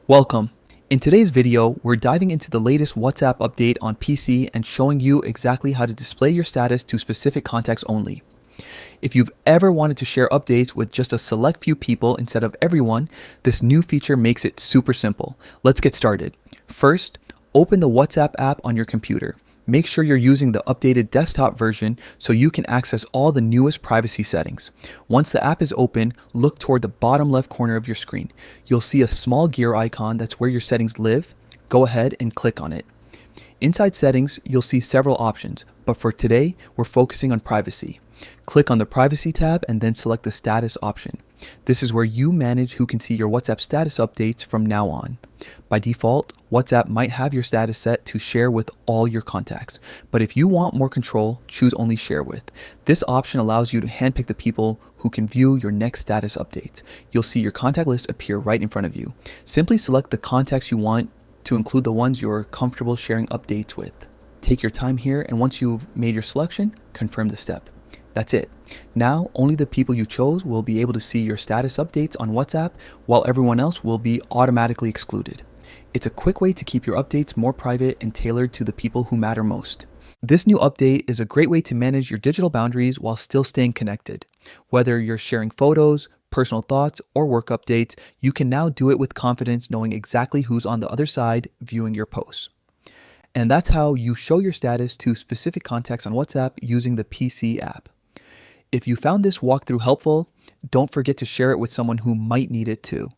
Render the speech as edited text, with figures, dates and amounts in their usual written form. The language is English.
Welcome. In today's video, we're diving into the latest WhatsApp update on PC and showing you exactly how to display your status to specific contacts only. If you've ever wanted to share updates with just a select few people instead of everyone, this new feature makes it super simple. Let's get started. First, open the WhatsApp app on your computer. Make sure you're using the updated desktop version so you can access all the newest privacy settings. Once the app is open, look toward the bottom left corner of your screen. You'll see a small gear icon that's where your settings live. Go ahead and click on it. Inside settings, you'll see several options, but for today, we're focusing on privacy. Click on the privacy tab and then select the status option. This is where you manage who can see your WhatsApp status updates from now on. By default, WhatsApp might have your status set to share with all your contacts, but if you want more control, choose only share with. This option allows you to handpick the people who can view your next status updates. You'll see your contact list appear right in front of you. Simply select the contacts you want to include the ones you're comfortable sharing updates with. Take your time here, and once you've made your selection, confirm the step. That's it. Now, only the people you chose will be able to see your status updates on WhatsApp, while everyone else will be automatically excluded. It's a quick way to keep your updates more private and tailored to the people who matter most. This new update is a great way to manage your digital boundaries while still staying connected. Whether you're sharing photos, personal thoughts, or work updates, you can now do it with confidence, knowing exactly who's on the other side viewing your posts. And that's how you show your status to specific contacts on WhatsApp using the PC app. If you found this walkthrough helpful, don't forget to share it with someone who might need it too.